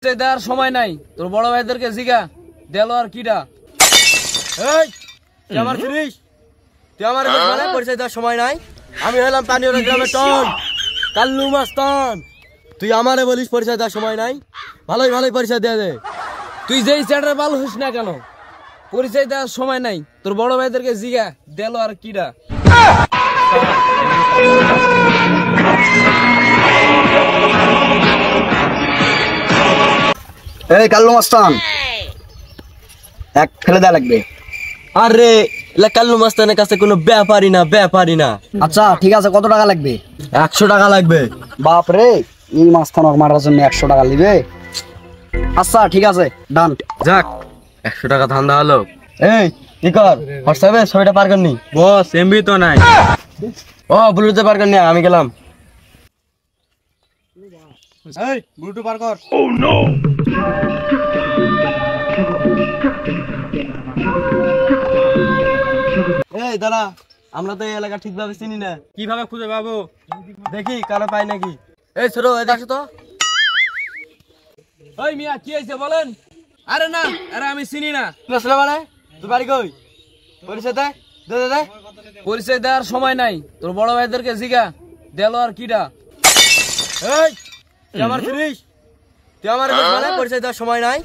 পরিচয় দেওয়ার সময় নাই, তোর বড় ভাইদেরকে জিগা দেলোয়ার কিডা। এই তুই আমার চিনিস? তুই আমার পরিচয় দেওয়ার সময় নাই? আমি হলাম পানিওরা গ্রামের টন কাল্লু মাস্তান। তুই আমারে বলিস পরিচয় দেওয়ার সময় নাই? ভালোই ভালোই পরিচয় দিয়ে দে। তুই যেই চ্যাটার বাল হইস না কেন, পরিচয় দেওয়ার সময় নাই, তোর বড় ভাইদেরকে জিগা দেলোয়ার কিডা। এই কাল্লু মাস্তান, এক ফেলে দেয়া লাগবে। আরে কাল্লু মাস্তানের কাছে কোনো ব্যাপারই না। আচ্ছা ঠিক আছে, কত টাকা লাগবে? 100 টাকা লাগবে। বাপ রে, এই মাস্তান মারার জন্য 100 টাকা নিবে? আচ্ছা ঠিক আছে, ডান। যাক 100 টাকা ধান্দা হলো। এই কি কর, হোয়াটসঅ্যাপে ছবিটা পার করনি? বস এমবি তো নাই। ও ব্লুটুথে পার করনি, আমি গেলাম। এই ব্লুটুথ পার কর। ও নো। এই দাঁড়া, আমরা তো এই এলাকা ঠিকভাবে চিনি না, কিভাবে খুঁজে পাবো? দেখি কারো পাই নাকি। এই ছোট এদিকে আসো তো। ওই মিয়া কি হয়েছে বলেন? আরে না, আরে আমি চিনি না। আসলে মানে তুই বাড়ি কই? পরিচয় দে দে দে। পরিচয় দেওয়ার সময় নাই, তোর বড় ভাইদেরকে জিগা দেলোয়ার কিডা। এই তুই আমার চিনিস? তুই আমার পরিচয় দেওয়ার সময় নাই?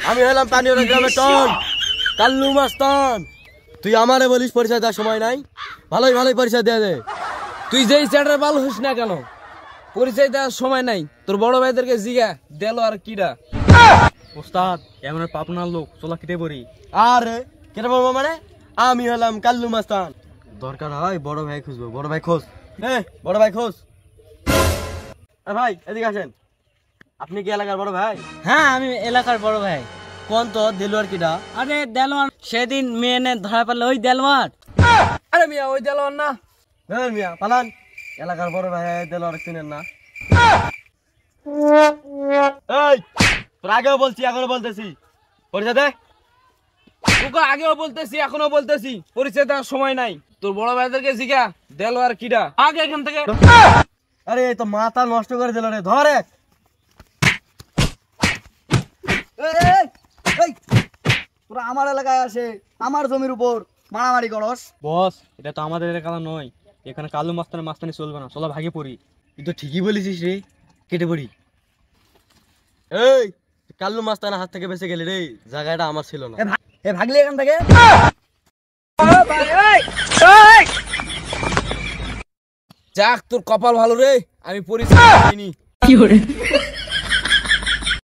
আমি হলাম পানিওরা গ্রামের টন কাল্লু মাস্তান। তুই আমারে বলিস পরিচয় দেওয়ার সময় নাই? ভালোই ভালোই পরিচয় দিয়ে দে। তুই যেই চ্যাটার বাল হইস না কেন, পরিচয় দেওয়ার সময় নাই, তোর বড় ভাইদেরকে জিগা দেলোয়ার কিডা। ওস্তাদ এমন পাপনার লোক, চলা কেটে পড়ি। আরে কেটে পড়বো মানে? আমি হলাম কাল্লু মাস্তান। দরকার হয় বড় ভাই খুঁজবো। বড় ভাই খোঁজ। বড় ভাই খোঁজ। ভাই এদিকে আসেন। আপনি কি এলাকার বড় ভাই? হ্যাঁ আমি এলাকার বড় ভাই। কোন তো দেলোয়ার কিডা? আরে দেলওয়ার, সেদিন মেয়ে ধরা পড়লো ওই দেলওয়ার। আরে মিয়া ওই দেলোয়ার না। মিয়া পালান, এলাকার বড় ভাই দেলোয়ার চিনেন না? এই তোর আগেও বলছি এখনো বলতেছি, পরিচয় দে। তোকে আগেও বলতেছি এখনো বলতেছি, পরিচয় দেওয়ার সময় নাই, তোর বড় ভাইদেরকে জিগা দেলোয়ার কিডা। আগে এখান থেকে। আরে তো মাথা নষ্ট করে দিল রে, ধরে। তোরা আমার এলাকায় আসে, আমার জমির উপর মারামারি করস? বস এটা তো আমাদের এলাকা নয়, এখানে কালু মাস্তানি চলবে না, চলো ভাগে পড়ি। তুই তো ঠিকই বলেছিস রে, কেটে পড়ি। এই কাল্লু মাস্তানের হাত থেকে বেঁচে গেলি রে, জায়গাটা আমার ছিল না। এ ভাগলি এখান থেকে। যাক তোর কপাল ভালো রে, আমি পরিচয় পাইনি।